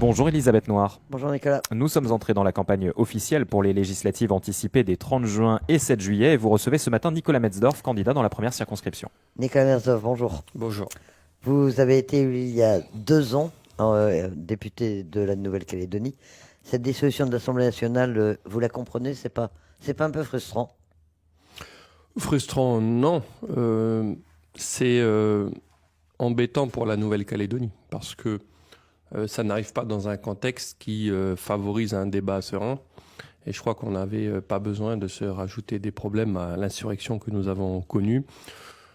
Bonjour Elisabeth Noir. Bonjour Nicolas. Nous sommes entrés dans la campagne officielle pour les législatives anticipées des 30 juin et 7 juillet et vous recevez ce matin Nicolas Metzdorf, candidat dans la première circonscription. Nicolas Merzov, bonjour. Bonjour. Vous avez été élu il y a 2 ans député de la Nouvelle-Calédonie. Cette dissolution de l'Assemblée nationale, vous la comprenez? C'est pas un peu frustrant? Frustrant, non. C'est embêtant pour la Nouvelle-Calédonie parce que ça n'arrive pas dans un contexte qui favorise un débat serein. Et je crois qu'on n'avait pas besoin de se rajouter des problèmes à l'insurrection que nous avons connue.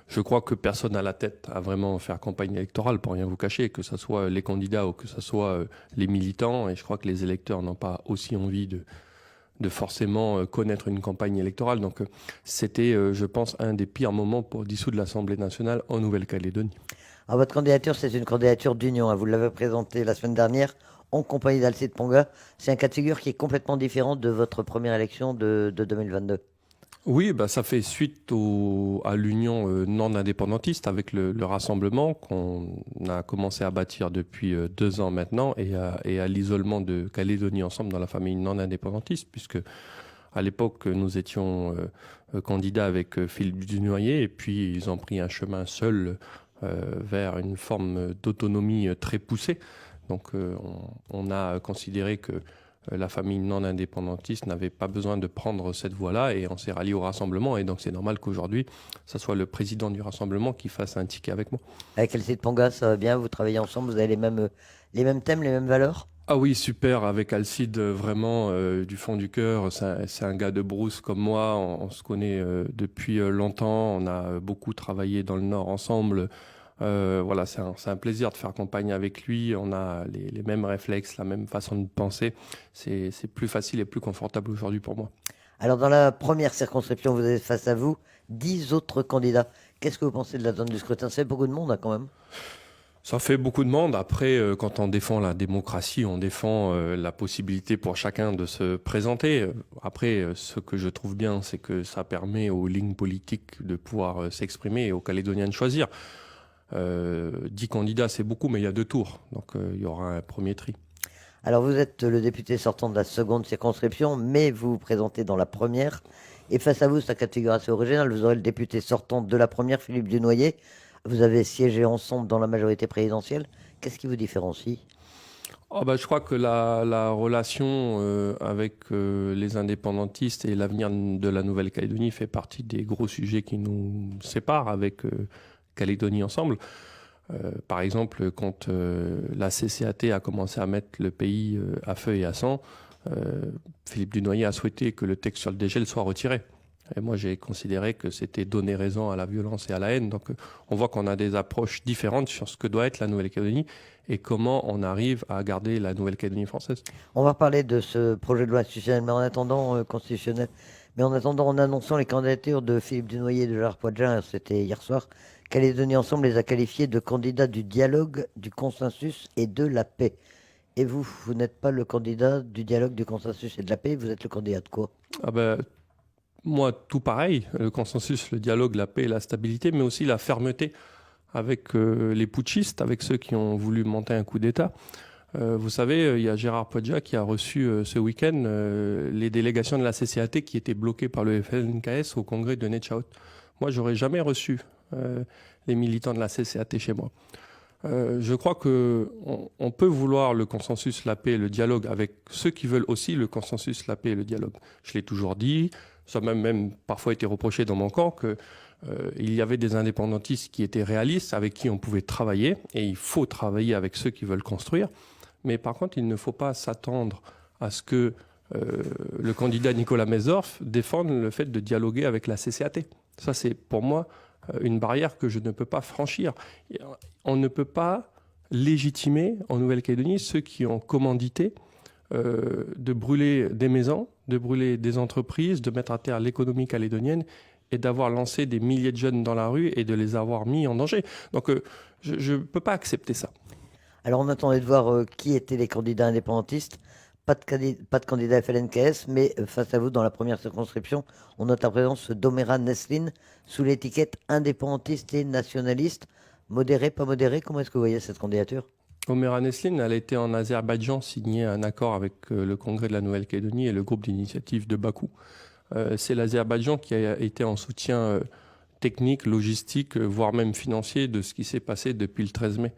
Je crois que personne n'a la tête à vraiment faire campagne électorale, pour rien vous cacher, que ce soit les candidats ou que ce soit les militants. Et je crois que les électeurs n'ont pas aussi envie de forcément connaître une campagne électorale. Donc c'était, je pense, un des pires moments pour dissoudre l'Assemblée nationale en Nouvelle-Calédonie. Alors, votre candidature, c'est une candidature d'union. Vous l'avez présentée la semaine dernière en compagnie d'Alcide Ponga. C'est un cas de figure qui est complètement différent de votre première élection de 2022. Oui, ça fait suite à l'union non indépendantiste avec le rassemblement qu'on a commencé à bâtir depuis 2 ans maintenant et à l'isolement de Calédonie Ensemble dans la famille non indépendantiste, puisque à l'époque nous étions candidats avec Philippe Dunoyer et puis ils ont pris un chemin seul vers une forme d'autonomie très poussée. Donc on a considéré que la famille non indépendantiste n'avait pas besoin de prendre cette voie-là et on s'est rallié au rassemblement. Et donc c'est normal qu'aujourd'hui, ce soit le président du rassemblement qui fasse un ticket avec moi. Avec Alcide Ponga, ça va bien? Vous travaillez ensemble? Vous avez les mêmes thèmes, les mêmes valeurs? Ah oui, super, avec Alcide, vraiment du fond du cœur. C'est un gars de brousse comme moi. On se connaît depuis longtemps. On a beaucoup travaillé dans le Nord ensemble. Voilà, c'est un plaisir de faire campagne avec lui. On a les mêmes réflexes, la même façon de penser. C'est plus facile et plus confortable aujourd'hui pour moi. Alors, dans la première circonscription, vous avez face à vous 10 autres candidats. Qu'est-ce que vous pensez de la zone du scrutin? C'est beaucoup de monde, quand même. Ça fait beaucoup de monde. Après, quand on défend la démocratie, on défend la possibilité pour chacun de se présenter. Après, ce que je trouve bien, c'est que ça permet aux lignes politiques de pouvoir s'exprimer et aux Calédoniens de choisir. 10 candidats, c'est beaucoup, mais il y a 2 tours. Donc, il y aura un premier tri. Alors, vous êtes le député sortant de la seconde circonscription, mais vous vous présentez dans la première. Et face à vous, c'est un cas de figure assez original. Vous aurez le député sortant de la première, Philippe Dunoyer. Vous avez siégé ensemble dans la majorité présidentielle. Qu'est-ce qui vous différencie? Je crois que la relation avec les indépendantistes et l'avenir de la Nouvelle-Calédonie fait partie des gros sujets qui nous séparent avec Calédonie Ensemble. Par exemple, quand la CCAT a commencé à mettre le pays à feu et à sang, Philippe Dunoyer a souhaité que le texte sur le dégel soit retiré. Et moi, j'ai considéré que c'était donner raison à la violence et à la haine. Donc, on voit qu'on a des approches différentes sur ce que doit être la Nouvelle-Calédonie et comment on arrive à garder la Nouvelle-Calédonie française. On va reparler de ce projet de loi institutionnel, mais en attendant, constitutionnel. Mais en attendant, en annonçant les candidatures de Philippe Dunoyer et de Gérard Poadja, c'était hier soir, Calédonie Ensemble les a qualifiés de candidats du dialogue, du consensus et de la paix. Et vous n'êtes pas le candidat du dialogue, du consensus et de la paix, vous êtes le candidat de quoi? Moi, tout pareil, le consensus, le dialogue, la paix et la stabilité, mais aussi la fermeté avec les putschistes, avec ceux qui ont voulu monter un coup d'État. Vous savez, il y a Gérard Poadja qui a reçu ce week-end les délégations de la CCAT qui étaient bloquées par le FLNKS au congrès de Netchaut. Moi, j'aurais jamais reçu les militants de la CCAT chez moi. Je crois qu'on peut vouloir le consensus, la paix et le dialogue avec ceux qui veulent aussi le consensus, la paix et le dialogue. Je l'ai toujours dit, ça m'a même parfois été reproché dans mon camp qu'il y avait des indépendantistes qui étaient réalistes, avec qui on pouvait travailler, et il faut travailler avec ceux qui veulent construire. Mais par contre, il ne faut pas s'attendre à ce que le candidat Nicolas Metzdorf défende le fait de dialoguer avec la CCAT. Ça, c'est pour moi une barrière que je ne peux pas franchir. On ne peut pas légitimer en Nouvelle-Calédonie ceux qui ont commandité de brûler des maisons, de brûler des entreprises, de mettre à terre l'économie calédonienne et d'avoir lancé des milliers de jeunes dans la rue et de les avoir mis en danger. Donc je ne peux pas accepter ça. Alors on attendait de voir qui étaient les candidats indépendantistes. Pas de candidat FLNKS, mais face à vous, dans la première circonscription, on note la présence d'Omera Neslin sous l'étiquette indépendantiste et nationaliste. Modéré, pas modéré, comment est-ce que vous voyez cette candidature? Omera Neslin, elle était en Azerbaïdjan signé un accord avec le Congrès de la Nouvelle-Calédonie et le groupe d'initiative de Bakou. C'est l'Azerbaïdjan qui a été en soutien technique, logistique, voire même financier de ce qui s'est passé depuis le 13 mai.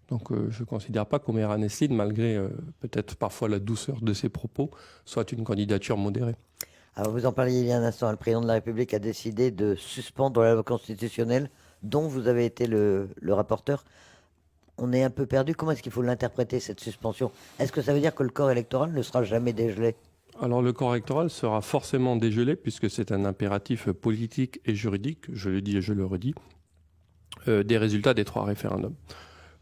Donc je ne considère pas qu'Omera Neslin, malgré peut-être parfois la douceur de ses propos, soit une candidature modérée. Alors vous en parliez il y a un instant, le président de la République a décidé de suspendre la loi constitutionnelle dont vous avez été le rapporteur. On est un peu perdu. Comment est-ce qu'il faut l'interpréter, cette suspension? Est-ce que ça veut dire que le corps électoral ne sera jamais dégelé? Alors le corps électoral sera forcément dégelé puisque c'est un impératif politique et juridique, je le dis et je le redis, des résultats des 3 référendums.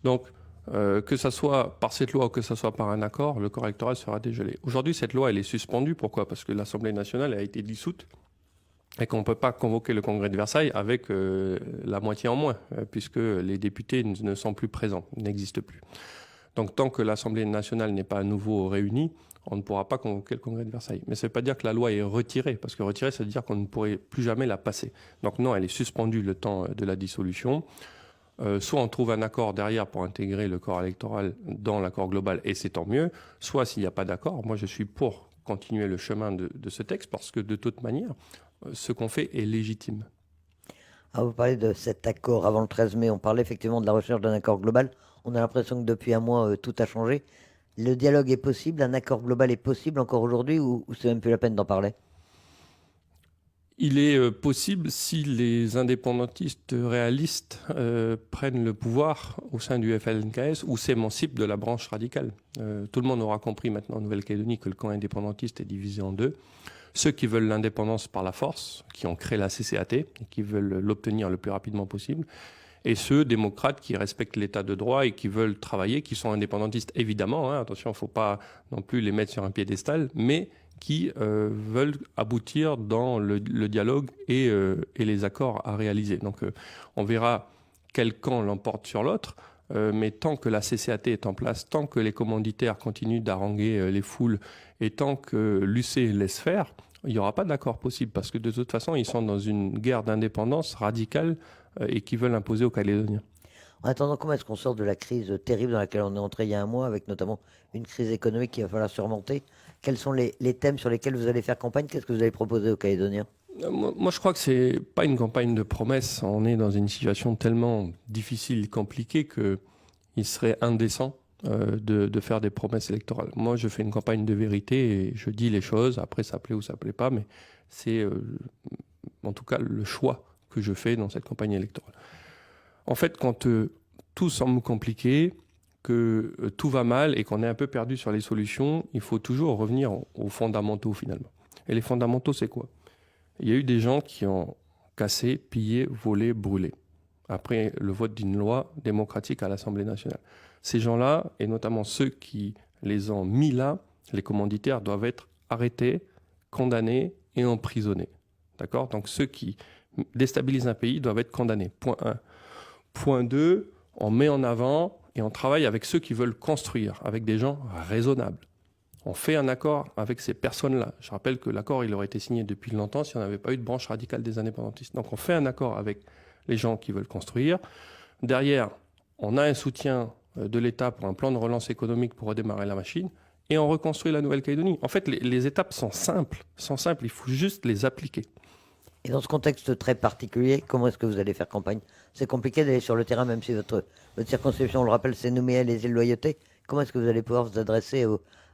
Donc que ça soit par cette loi ou que ça soit par un accord, le corps électoral sera dégelé. Aujourd'hui, cette loi, elle est suspendue. Pourquoi? Parce que l'Assemblée nationale a été dissoute et qu'on ne peut pas convoquer le congrès de Versailles avec la moitié en moins, puisque les députés ne sont plus présents, n'existent plus. Donc tant que l'Assemblée nationale n'est pas à nouveau réunie, on ne pourra pas convoquer le congrès de Versailles. Mais ça ne veut pas dire que la loi est retirée, parce que retirée, ça veut dire qu'on ne pourrait plus jamais la passer. Donc non, elle est suspendue le temps de la dissolution. Soit on trouve un accord derrière pour intégrer le corps électoral dans l'accord global, et c'est tant mieux. Soit s'il n'y a pas d'accord, moi je suis pour continuer le chemin de ce texte, parce que de toute manière, ce qu'on fait est légitime. Ah, vous parlez de cet accord avant le 13 mai, on parlait effectivement de la recherche d'un accord global. On a l'impression que depuis un mois, tout a changé. Le dialogue est possible, un accord global est possible encore aujourd'hui, ou c'est même plus la peine d'en parler? Il est possible si les indépendantistes réalistes prennent le pouvoir au sein du FLNKS ou s'émancipent de la branche radicale. Tout le monde aura compris maintenant en Nouvelle-Calédonie que le camp indépendantiste est divisé en deux. Ceux qui veulent l'indépendance par la force, qui ont créé la CCAT et qui veulent l'obtenir le plus rapidement possible, et ceux démocrates qui respectent l'état de droit et qui veulent travailler, qui sont indépendantistes évidemment, attention, il ne faut pas non plus les mettre sur un piédestal, mais qui veulent aboutir dans le dialogue et les accords à réaliser. Donc on verra quel camp l'emporte sur l'autre, mais tant que la CCAT est en place, tant que les commanditaires continuent d'haranguer les foules et tant que l'UC laisse faire, il n'y aura pas d'accord possible parce que de toute façon, ils sont dans une guerre d'indépendance radicale et qui veulent imposer aux Calédoniens. En attendant, comment est-ce qu'on sort de la crise terrible dans laquelle on est entré il y a un mois, avec notamment une crise économique qu'il va falloir surmonter? Quels sont les thèmes sur lesquels vous allez faire campagne? Qu'est-ce que vous allez proposer aux Calédoniens? Moi, je crois que c'est pas une campagne de promesses. On est dans une situation tellement difficile, compliquée, qu'il serait indécent de faire des promesses électorales. Moi, je fais une campagne de vérité et je dis les choses. Après, ça plaît ou ça plaît pas, mais c'est en tout cas le choix que je fais dans cette campagne électorale. En fait, quand tout semble compliqué, que tout va mal et qu'on est un peu perdu sur les solutions, il faut toujours revenir aux fondamentaux finalement. Et les fondamentaux, c'est quoi? Il y a eu des gens qui ont cassé, pillé, volé, brûlé, après le vote d'une loi démocratique à l'Assemblée nationale. Ces gens-là, et notamment ceux qui les ont mis là, les commanditaires, doivent être arrêtés, condamnés et emprisonnés. D'accord? Donc ceux qui déstabilisent un pays doivent être condamnés. Point 1. Point 2, on met en avant et on travaille avec ceux qui veulent construire, avec des gens raisonnables. On fait un accord avec ces personnes-là. Je rappelle que l'accord, il aurait été signé depuis longtemps si on n'avait pas eu de branche radicale des indépendantistes. Donc on fait un accord avec les gens qui veulent construire. Derrière, on a un soutien de l'État pour un plan de relance économique pour redémarrer la machine et on reconstruit la Nouvelle-Calédonie. En fait, les étapes sont simples, il faut juste les appliquer. Et dans ce contexte très particulier, comment est-ce que vous allez faire campagne? C'est compliqué d'aller sur le terrain, même si votre circonscription, on le rappelle, c'est Nouméa, les îles Loyauté. Comment est-ce que vous allez pouvoir vous adresser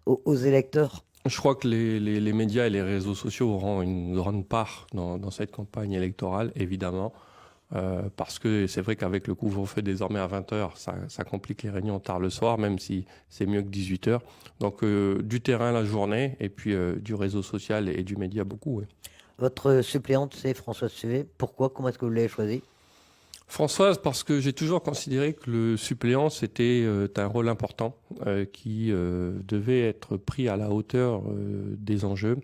aux électeurs? Je crois que les médias et les réseaux sociaux auront une grande part dans cette campagne électorale, évidemment, parce que c'est vrai qu'avec le couvre-feu désormais à 20h, ça complique les réunions tard le soir, même si c'est mieux que 18h. Donc du terrain la journée, et puis du réseau social et du média beaucoup. Oui. Votre suppléante, c'est Françoise Suvet. Pourquoi? Comment est-ce que vous l'avez choisie? Françoise, parce que j'ai toujours considéré que le suppléant, c'était un rôle important qui devait être pris à la hauteur des enjeux.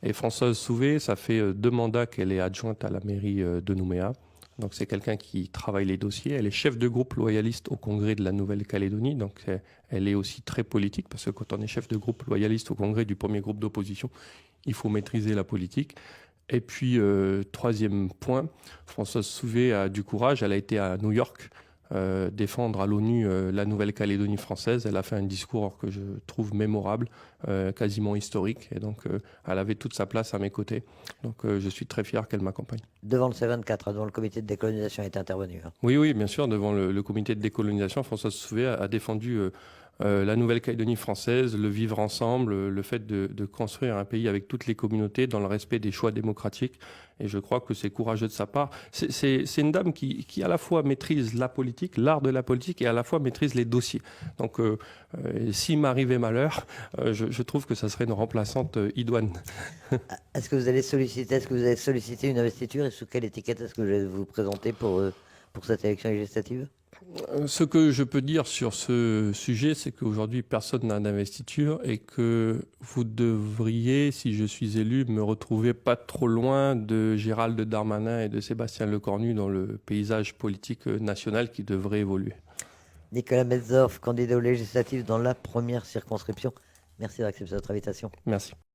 Et Françoise Souvet, ça fait 2 mandats qu'elle est adjointe à la mairie de Nouméa. Donc c'est quelqu'un qui travaille les dossiers. Elle est chef de groupe loyaliste au Congrès de la Nouvelle-Calédonie. Donc elle est aussi très politique, parce que quand on est chef de groupe loyaliste au Congrès du premier groupe d'opposition, il faut maîtriser la politique. Et puis, 3e point, Françoise Souvet a du courage. Elle a été à New York défendre à l'ONU la Nouvelle-Calédonie française. Elle a fait un discours que je trouve mémorable, quasiment historique. Et donc, elle avait toute sa place à mes côtés. Donc, je suis très fier qu'elle m'accompagne. Devant le C24, devant le comité de décolonisation est intervenu. Oui, oui, bien sûr, devant le comité de décolonisation, Françoise Souvé a défendu la Nouvelle-Calédonie française, le vivre ensemble, le fait de construire un pays avec toutes les communautés dans le respect des choix démocratiques. Et je crois que c'est courageux de sa part. C'est une dame qui à la fois maîtrise la politique, l'art de la politique, et à la fois maîtrise les dossiers. Donc, s'il m'arrivait malheur, je trouve que ça serait une remplaçante idoine. Est-ce que vous allez solliciter une investiture et sous quelle étiquette est-ce que je vais vous présenter pour cette élection législative? Ce que je peux dire sur ce sujet, c'est qu'aujourd'hui, personne n'a d'investiture et que vous devriez, si je suis élu, me retrouver pas trop loin de Gérald Darmanin et de Sébastien Lecornu dans le paysage politique national qui devrait évoluer. Nicolas Metzdorf, candidat aux législatives dans la première circonscription. Merci d'avoir accepté notre invitation. Merci.